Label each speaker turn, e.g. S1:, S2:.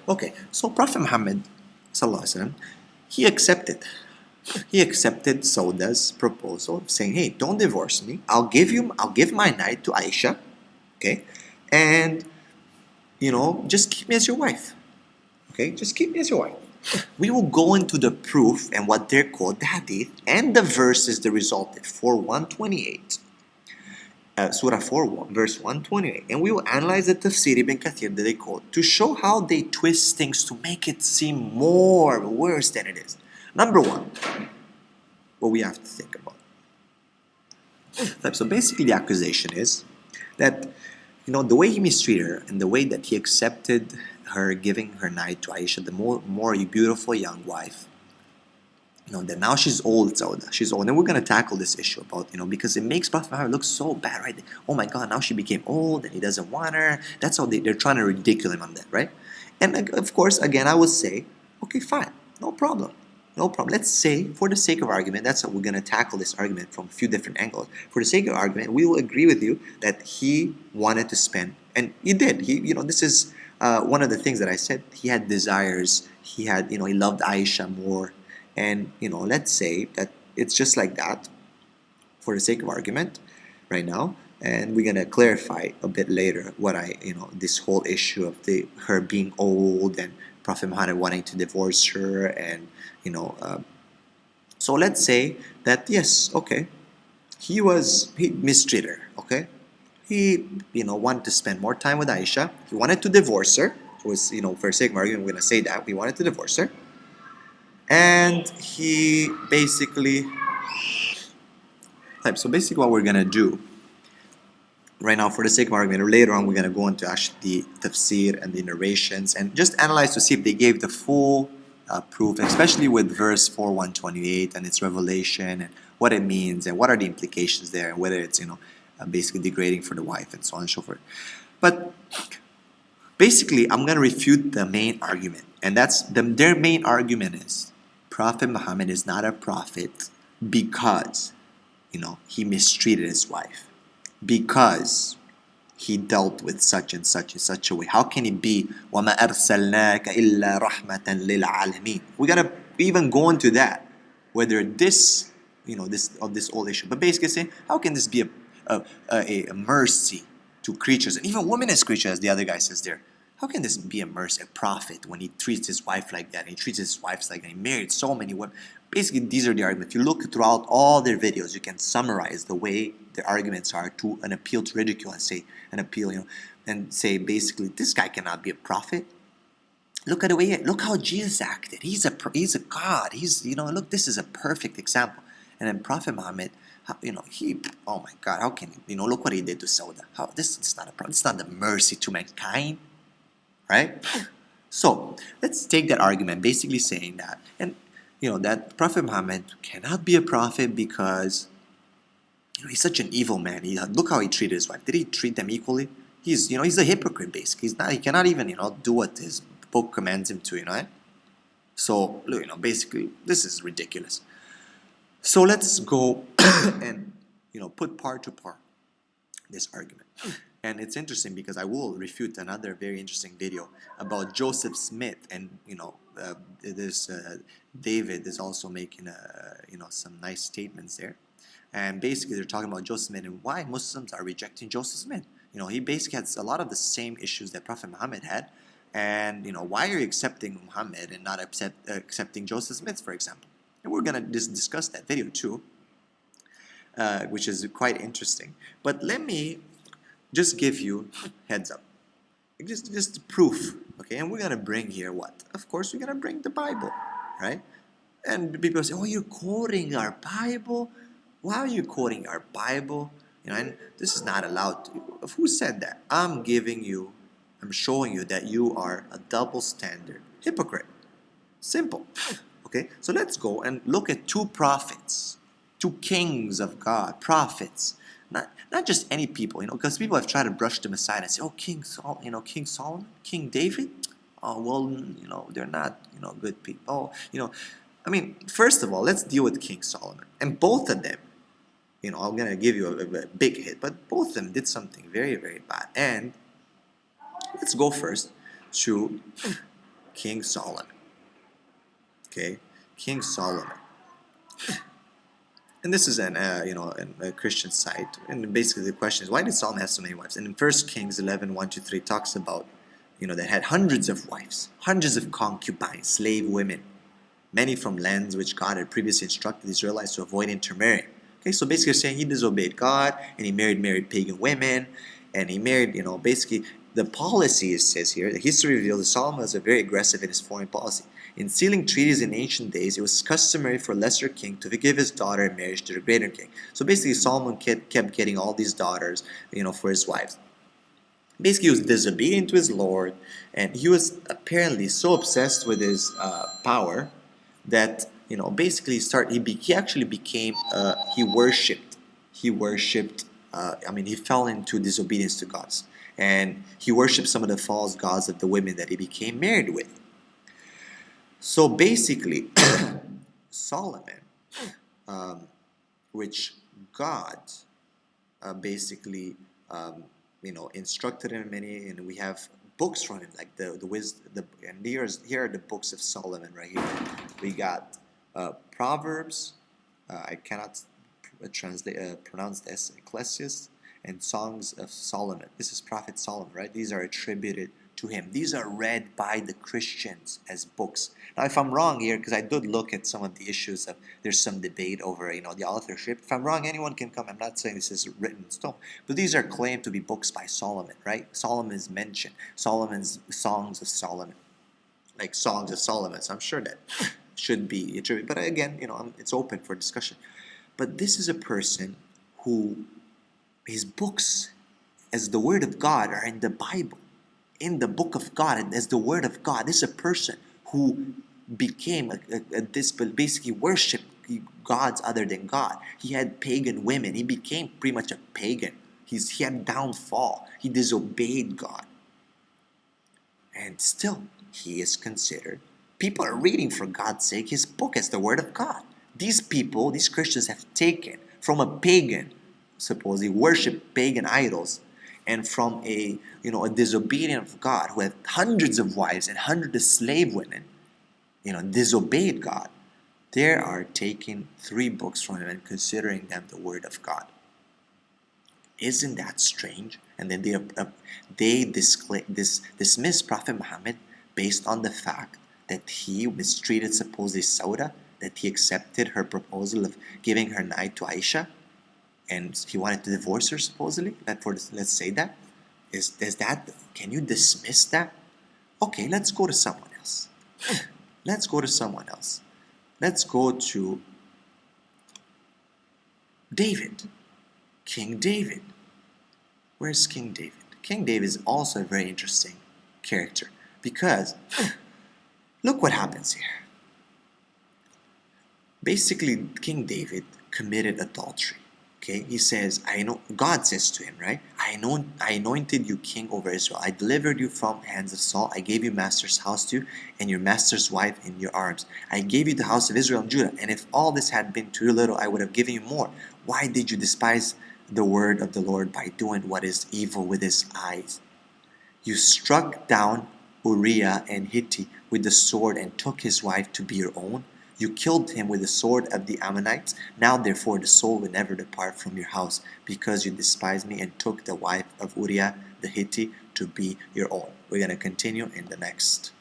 S1: Okay, so Prophet Muhammad, sallallahu alaihi wasallam, he accepted. He accepted Sauda's proposal, saying, "Hey, don't divorce me. I'll give my night to Aisha, okay, and just keep me as your wife. Okay, just keep me as your wife." We will go into the proof and what they're called, the hadith, and the verses that resulted for 128. Surah 4, verse 128. And we will analyze the tafsir ibn Kathir that they quote to show how they twist things to make it seem more worse than it is. Number one, what we have to think about. So basically the accusation is that the way he mistreated her and the way that he accepted her giving her night to Aisha, the more beautiful young wife, that now she's old, Sauda. She's old. And we're going to tackle this issue about, because it makes Prophet Muhammad look so bad, right? Oh my God, now she became old and he doesn't want her. That's how they're trying to ridicule him on that, right? And of course, again, I would say, okay, fine. No problem. No problem. Let's say, for the sake of argument, that's how we're going to tackle this argument from a few different angles. For the sake of argument, we will agree with you that he wanted to spend, and he did. This is one of the things that I said. He had desires. He loved Aisha more. And, let's say that it's just like that for the sake of argument right now. And we're going to clarify a bit later what this whole issue of her being old and Prophet Muhammad wanting to divorce her. And, so let's say that, yes, okay, he mistreated her, okay? He, wanted to spend more time with Aisha. He wanted to divorce her. So it's, for the sake of argument, we're going to say that. We wanted to divorce her. And he basically so basically what we're gonna do right now, for the sake of argument, or later on we're gonna go into actually the tafsir and the narrations and just analyze to see if they gave the full proof, especially with verse 4:128 and its revelation and what it means and what are the implications there and whether it's basically degrading for the wife and so on and so forth. But basically, I'm gonna refute the main argument, and their main argument is Prophet Muhammad is not a prophet because, he mistreated his wife, because he dealt with such and such in such a way. How can he be وَمَا أَرْسَلْنَاكَ إِلَّا رَحْمَةً لِلْعَالَمِينَ? We gotta even go into that, whether this whole issue. But basically saying, how can this be a mercy to creatures, and even women as creatures, as the other guy says there? How can this be a mercy, a prophet, when he treats his wife like that, and he treats his wives like that? He married so many women. Basically, these are the arguments. If you look throughout all their videos, you can summarize the way their arguments are to an appeal to ridicule and say, and say basically, this guy cannot be a prophet. Look at the way, look how Jesus acted. He's a God. Look, this is a perfect example. And then Prophet Muhammad, oh my God, how can look what he did to Sauda. This is not a prophet. It's not the mercy to mankind. Right? So let's take that argument, basically saying that, and that Prophet Muhammad cannot be a prophet because he's such an evil man. Look how he treated his wife. Did he treat them equally? He's a hypocrite. Basically, he cannot even do what his book commands him to. Right? So basically, this is ridiculous. So let's go and put part to part this argument. And it's interesting because I will refute another very interesting video about Joseph Smith, and David is also making some nice statements there, and basically they're talking about Joseph Smith and why Muslims are rejecting Joseph Smith. He basically has a lot of the same issues that Prophet Muhammad had, and why are you accepting Muhammad and not accepting Joseph Smith, for example? And we're gonna discuss that video too, which is quite interesting. But let me just give you heads up, just proof, okay? And we're gonna bring here what? Of course, we're gonna bring the Bible, right? And people say, "Oh, you're quoting our Bible? Why are you quoting our Bible? And this is not allowed to." Who said that? I'm showing you that you are a double standard hypocrite. Simple. Okay, so let's go and look at two prophets, two kings of God, prophets. Not just any people, because people have tried to brush them aside and say, "Oh, King Solomon, King David, oh well, they're not, good people." I mean, first of all, let's deal with King Solomon, and both of them, I'm gonna give you a big hit, but both of them did something very, very bad. And let's go first to King Solomon. Okay, King Solomon. And this is a Christian site. And basically the question is, why did Solomon have so many wives? And in 1 Kings 11, 1-3 talks about, they had hundreds of wives, hundreds of concubines, slave women, many from lands which God had previously instructed the Israelites to avoid intermarrying. Okay, so basically saying he disobeyed God and he married pagan women, and he married, basically the policy, it says here, the history reveals that Solomon was very aggressive in his foreign policy. In sealing treaties in ancient days, it was customary for a lesser king to give his daughter in marriage to the greater king. So basically Solomon kept getting all these daughters, for his wives. Basically, he was disobedient to his Lord, and he was apparently so obsessed with his power that basically he actually became he worshipped he fell into disobedience to gods, and he worshipped some of the false gods of the women that he became married with. So basically Solomon, which God basically instructed him many, and we have books from him like the wisdom, and here are the books of Solomon right here. We got Proverbs, I cannot pronounce this, Ecclesiastes, and Songs of Solomon. This is Prophet Solomon, right? These are attributed to him. These are read by the Christians as books. Now, if I'm wrong here, because I did look at some of the issues of, there's some debate over, the authorship. If I'm wrong, anyone can come. I'm not saying this is written in stone, but these are claimed to be books by Solomon, right? Solomon is mentioned. Solomon's Songs of Solomon, like Songs of Solomon. So I'm sure that should be attributed. But again, it's open for discussion. But this is a person who his books, as the Word of God, are in the Bible, in the book of God, and as the Word of God. This is a person who became basically worshipped gods other than God. He had pagan women. He became pretty much a pagan. He had downfall. He disobeyed God. And still, he is considered. People are reading, for God's sake, his book as the Word of God. These people, these Christians, have taken from a pagan, supposedly worship pagan idols, and from a disobedient of God who had hundreds of wives and hundreds of slave women, disobeyed God. They are taking 3 books from him and considering them the Word of God. Isn't that strange? And then they dismiss Prophet Muhammad based on the fact that he mistreated supposedly Sauda, that he accepted her proposal of giving her night to Aisha, and he wanted to divorce her supposedly. Let's say that. Can you dismiss that? Okay, let's go to someone else. Let's go to David. King David. Where's King David? King David is also a very interesting character, because look what happens here. Basically, King David committed adultery. Okay, he says, God says to him, right? I anointed you king over Israel. I delivered you from hands of Saul. I gave you master's house to you, and your master's wife in your arms. I gave you the house of Israel and Judah. And if all this had been too little, I would have given you more. Why did you despise the word of the Lord by doing what is evil with his eyes? You struck down Uriah and Hittite with the sword and took his wife to be your own. You killed him with the sword of the Ammonites. Now therefore the soul will never depart from your house, because you despised me and took the wife of Uriah the Hittite to be your own. We're going to continue in the next